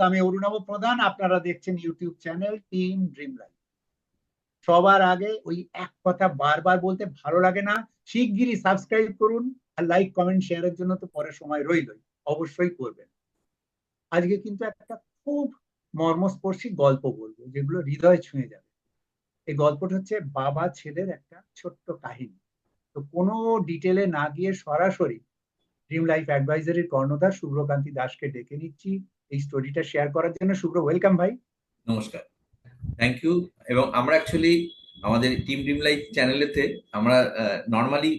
আমি অরুণাভ প্রধান, আপনারা দেখছেন YouTube channel team dream life. সবার আগে ওই এক কথা বারবার বলতে ভালো লাগে না, শিগগিরই সাবস্ক্রাইব করুন। আর লাইক কমেন্ট শেয়ারের জন্য তো পরে সময় রইলই, অবশ্যই করবেন। আজকে কিন্তু একটা খুব মর্মস্পর্শী গল্প বলবো, যেগুলো হৃদয় ছুঁয়ে যাবে। এই গল্পটা হচ্ছে বাবা ছেলের একটা ছোট্ট কাহিনী। তো কোনো ডিটেলে না গিয়ে সরাসরি ড্রিম লাইফ অ্যাডভাইজারির কর্ণধার শুভ্রকান্তি দাসকে ডেকে নিচ্ছি এই স্টোরিটা শেয়ার করার জন্য। শুভ্র, ওয়েলকাম ভাই। নমস্কার। Thank you. এবং আমরা অ্যাকচুয়ালি আমাদের টিম ড্রিম লাইফ চ্যানেলেতে আমরা নর্মালি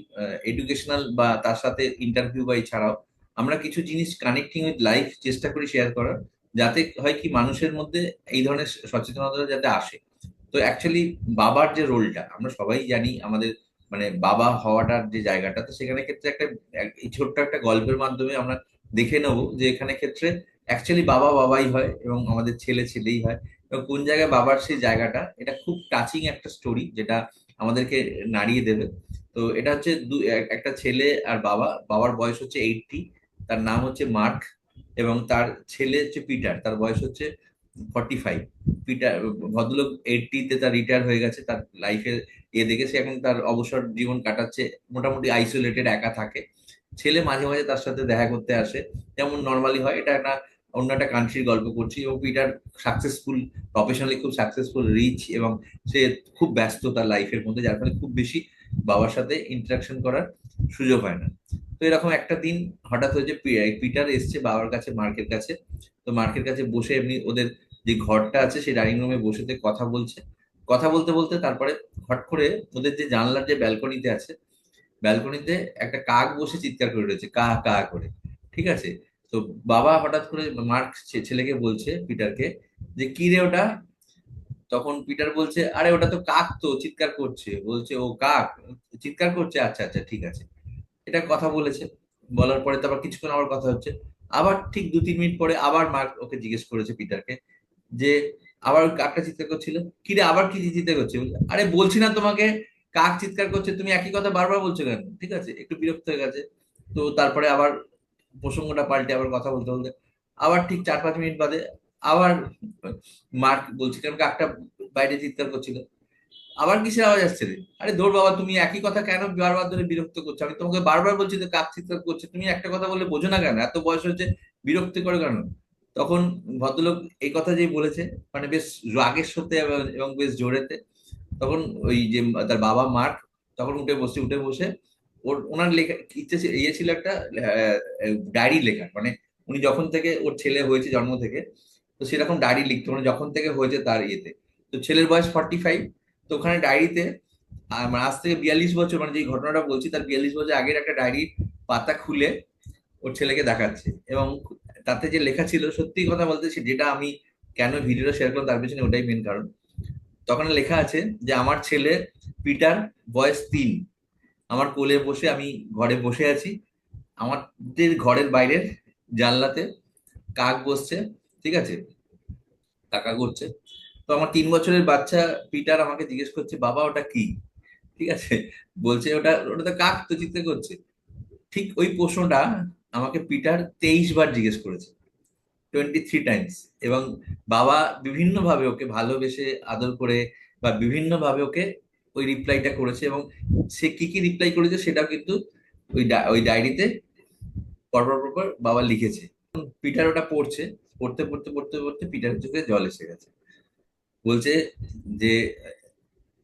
এডুকেশনাল বা তার সাথে ইন্টারভিউ বা এছাড়াও আমরা কিছু জিনিস কানেক্টিং উইথ লাইফ চেষ্টা করি শেয়ার করার, যাতে হয় কি মানুষের মধ্যে এই ধরনের সচেতনতা যাতে আসে। তো অ্যাকচুয়ালি বাবার যে রোলটা আমরা সবাই জানি, আমাদের মানে বাবা হওয়াটার যে জায়গাটা, তো সেখানে ক্ষেত্রে এই ছোট্ট একটা গল্পের মাধ্যমে আমরা দেখে নেবো যে এখানে ক্ষেত্রে অ্যাকচুয়ালি বাবা বাবাই হয় এবং আমাদের ছেলে ছেলেই হয়। এবং কোন জায়গায় বাবার সেই জায়গাটা, এটা খুব টাচিং একটা স্টোরি যেটা আমাদেরকে নাড়িয়ে দেবে। তো এটা হচ্ছে একটা ছেলে আর বাবা। বাবার বয়স হচ্ছে 80, তার নাম হচ্ছে মার্ক। এবং তার ছেলে হচ্ছে পিটার, তার বয়স হচ্ছে 45। পিটার ভদ্রলোক 80-তে তার রিটায়ার হয়ে গেছে। তার লাইফের দেখে সে এখন তার অবসর জীবন কাটাচ্ছে, মোটামুটি আইসোলেটেড, একা থাকে। ছেলে মাঝে মাঝে তার সাথে দেখা করতে আসে, যেমন নর্মালি হয়। এটা একটা অন্য একটা কান্ট্রির গল্প করছি। এবং পিটার সাকসেসফুল, প্রফেশনালি খুব সাকসেসফুল, রিচ, এবং সে খুব ব্যস্ত তার লাইফের মধ্যে, যার ফলে খুব বেশি বাবার সাথে ইন্টারাকশন করার সুযোগ হয় না। তো এরকম একটা দিন হঠাৎ হয়েছে, পিটার এসছে বাবার কাছে, মার্কের কাছে। তো মার্কের কাছে বসে এমনি ওদের যে ঘরটা আছে সেই ডাইনিং রুমে বসে কথা বলছে। কথা বলতে বলতে তারপরে হট করে ওদের যে জানলার যে ব্যালকনিতে আছে, ব্যালকনিতে একটা কাক বসে চিৎকার করে রয়েছে, কা কা করে। ঠিক আছে। তো বাবা হঠাৎ করে মার্ক ছেলেকে বলছে, পিটারকে, যে কি রে ওটা? তখন পিটার বলছে, আরে ওটা তো কাক, তো চিৎকার করছে। বলছে, ও কাক চিৎকার করছে, আচ্ছা আচ্ছা ঠিক আছে। এটা কথা বলেছে। বলার পরে তারপর কিছুক্ষণ আবার কথা হচ্ছে। আবার ঠিক 2-3 মিনিট পরে আবার মার্ক ওকে জিজ্ঞেস করেছে, পিটারকে, যে আবার ওই কাকটা চিৎকার করছিল, কি রে আবার কি চিৎকার করছে? বলছে, আরে বলছি না তোমাকে কাক চিৎকার করছে, তুমি একই কথা বারবার বলছো কেন? ঠিক আছে, একটু বিরক্ত হয়ে গেছে। তো তারপরে আবার প্রসঙ্গটা পাল্টে আবার কথা বলতে বলতে আবার ঠিক 4-5 মিনিট বাদে আবার মার্ক বলছে, কারণ কাকটা বাইরে চিৎকার করছিল, আবার কিসের আওয়াজ আসছে রে? আরে দৌড় বাবা, তুমি একই কথা কেন বারবার ধরে বিরক্ত করছো? আমি তোমাকে বারবার বলছি যে কাক চিৎকার করছে, তুমি একটা কথা বললে বোঝো না কেন? এত বয়স হয়েছে, বিরক্তি করে কেন? তখন ভদ্রলোক এই কথা যেই বলেছে, মানে বেশ রাগের সাথে এবং বেশ জোরেতে, তখন ওই যে তার বাবা মার্ক তখন উঠে বসে ওনার লেখা ইচ্ছে ইয়ে ছিল একটা ডায়েরি লেখার। মানে উনি যখন থেকে ওর ছেলে হয়েছে জন্ম থেকে, তো সেরকম ডায়েরি লিখতো, মানে যখন থেকে হয়েছে তার ইয়েতে। তো ছেলের বয়স 45। তো ওখানে ডায়েরিতে আজ থেকে 42 বছর, মানে যে ঘটনাটা বলছি তার 42 বছর আগের একটা ডায়েরি পাতা খুলে ওর ছেলেকে দেখাচ্ছে। এবং তাতে যে লেখা ছিল, সত্যি কথা বলতে যেটা আমি কেন ভিডিওটা শেয়ার করলাম তার পিছনে ওটাই মেন কারণ। তখন লেখা আছে যে আমার ছেলে পিটার, বয়স 3, আমার কোলে বসে, আমি ঘরে বসে আছি, আমাদের ঘরের বাইরের জানলাতে কাক বসছে। ঠিক আছে, কাকা করছে। তো আমার 3 বছরের বাচ্চা পিটার আমাকে জিজ্ঞেস করছে, বাবা ওটা কি? ঠিক আছে, বলছে ওটা ওটা তো কাক, তো চিৎকার করছে। ঠিক ওই প্রশ্নটা আমাকে পিটার 23 বার জিজ্ঞেস করেছে, 23 টাইমস। এবং বাবা বিভিন্ন ভাবে ওকে ভালোবেসে আদর করে বা বিভিন্ন ভাবে ওকে ওই রিপ্লাইটা করেছে। এবং সে কি কি রিপ্লাই করেছে সেটাও কিন্তু ওই ডায়েরিতে পরপর পরপর বাবা লিখেছে। পিটার ওটা পড়ছে, পড়তে পড়তে পড়তে পড়তে পিটারের চোখে জল এসে গেছে। বলছে যে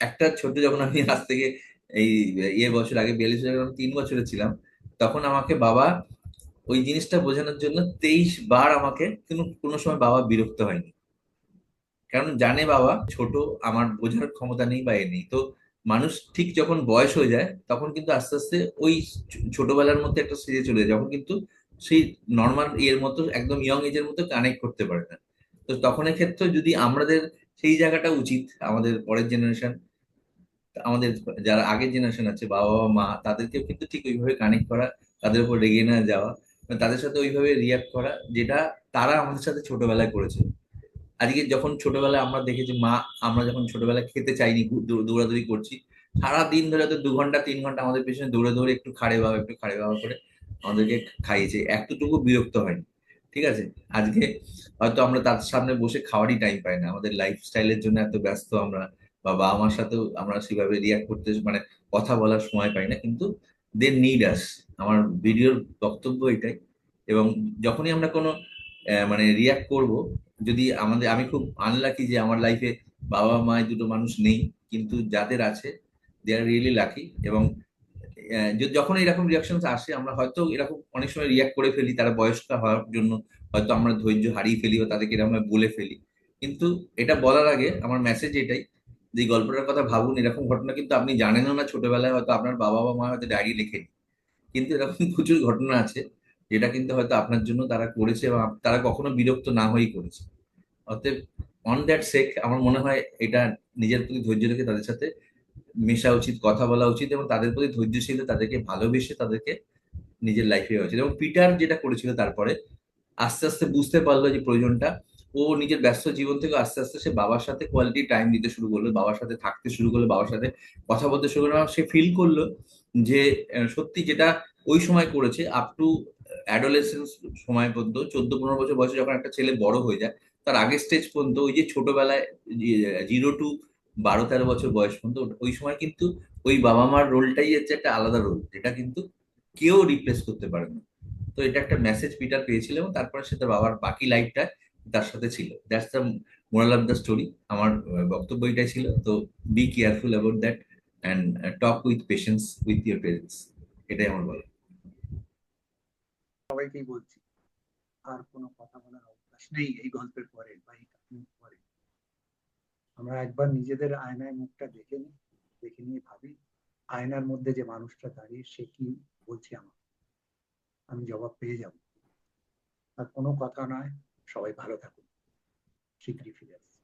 একটা ছোট, যখন আমি আজ থেকে এই বছর আগে, 42 বছর আগে যখন 3 বছরে ছিলাম, তখন আমাকে বাবা ওই জিনিসটা বোঝানোর জন্য 23 বার আমাকে, কিন্তু কোনো সময় বাবা বিরক্ত হয়নি। কারণ জানে বাবা ছোট, আমার বোঝার ক্ষমতা নেই বা এ নেই। তো মানুষ ঠিক যখন বয়স হয়ে যায় তখন কিন্তু আস্তে আস্তে ওই ছোটবেলার মধ্যে একটা স্টেজে চলে যায়, যখন কিন্তু সেই নর্মাল এর মতো একদম ইয়ং এজের মতো কানেক্ট করতে পারে না। তো তখন ক্ষেত্রে যদি আমাদের সেই জায়গাটা উচিত, আমাদের পরের জেনারেশন, আমাদের যারা আগের জেনারেশন আছে, বাবা বা মা, তাদেরকেও কিন্তু ঠিক ওইভাবে কানেক্ট করা, তাদের উপর রেগে না যাওয়া, তাদের সাথে ওইভাবে রিয়াক্ট করা, যেটা তারা আমাদের সাথে ছোটবেলায় করেছে। আজকে যখন ছোটবেলায় আমরা দেখেছি মা, আমরা যখন ছোটবেলায় খেতে চাইনি, দৌড়াদৌড়ি করছি, সারা দিন ধরে তো 2 ঘন্টা 3 ঘন্টা আমাদের পেছনে দৌড়ে দৌড়ে একটু খাড়ে বাবা একটু খাড়ে বাবা করে আমাদেরকে খাইয়েছে, এতটুকু বিরক্ত হয়নি। ঠিক আছে? আজকে হয়তো আমরা তার সামনে বসে খাওয়ারই টাইম পাই না, আমাদের লাইফস্টাইলের জন্য এত ব্যস্ত আমরা, বা বাবা মার সাথেও আমরা সেভাবে রিয়াক্ট করতে মানে কথা বলার সময় পাই না, কিন্তু দে নিড আস। আমার ভিডিওর বক্তব্য এটাই। এবং যখনই আমরা কোনো মানে রিয়াক্ট করব, যদি আমি খুব আনলাকি যে আমার লাইফে বাবা মা দুটো মানুষ নেই, কিন্তু যাদের আছে দে আর রিয়েলি লাকি। এবং যখন এরকম রিয়াকশন আসে আমরা হয়তো এরকম অনেক সময় রিয়াক্ট করে ফেলি, তারা বয়স্ক হওয়ার জন্য হয়তো আমরা ধৈর্য হারিয়ে ফেলি বা তাদেরকে এরকম ভাবে বলে ফেলি। কিন্তু এটা বলার আগে আমার মেসেজ এটাই, যে এই গল্পটার কথা ভাবুন, এরকম ঘটনা কিন্তু আপনি জানেনও না, ছোটবেলায় হয়তো আপনার বাবা বা মা হয়তো ডায়েরি লেখেনি, কিন্তু এরকম প্রচুর ঘটনা আছে যেটা কিন্তু হয়তো আপনার জন্য তারা করেছে, এবং তারা কখনো বিরক্ত না হয়েই করেছে। অতএব অন দ্যাট সেক আমার মনে হয় এটা নিজের প্রতি ধৈর্য রেখে তাদের সাথে মেশা উচিত, কথা বলা উচিত, এবং তাদের প্রতি ধৈর্যশীল, তাদেরকে ভালোবেসে তাদেরকে নিজের লাইফে উচিত। এবং পিটার যেটা করেছিল তারপরে আস্তে আস্তে বুঝতে পারলো যে প্রয়োজনটা, ও নিজের ব্যস্ত জীবন থেকে আস্তে আস্তে সে বাবার সাথে কোয়ালিটি টাইম দিতে শুরু করলো, বাবার সাথে থাকতে শুরু করলো, বাবার সাথে কথা বলতে শুরু করলো। এবং সে ফিল করলো যে সত্যি যেটা ওই সময় করেছে আপ টু অ্যাডোলেসেন্স সময় পর্যন্ত, 14-15 বছর বয়সে যখন একটা ছেলে বড় হয়ে যায়, তার আগের স্টেজ পর্যন্ত ওই যে ছোটবেলায় 0 to 12-13 বছর বয়স পর্যন্ত, ওই সময় কিন্তু ওই বাবা মার রোলটাই হচ্ছে একটা আলাদা রোল, যেটা কিন্তু কেউ রিপ্লেস করতে পারে না। তো এটা একটা মেসেজ পিটার পেয়েছিল, এবং তারপরে সে তার বাবার বাকি লাইফটা তার সাথে ছিল। That's the moral of the story. আমার বক্তব্য এটাই ছিল। তো be careful about that and talk with patience with your parents, এটাই আমার বলা। সবাইকেই বলছি, আর কোনো কথা বলার অবকাশ নেই এই গল্পের পরে বা এই কাহিনীর পরে। আমরা একবার নিজেদের আয়নায় মুখটা দেখে নিই, দেখে নিয়ে ভাবি আয়নার মধ্যে যে মানুষটা দাঁড়িয়ে সে কি বলছে আমাকে, আমি জবাব পেয়ে যাব। আর কোনো কথা নয়, সবাই ভালো থাকুন, শীঘ্রই ফিরে আসছি।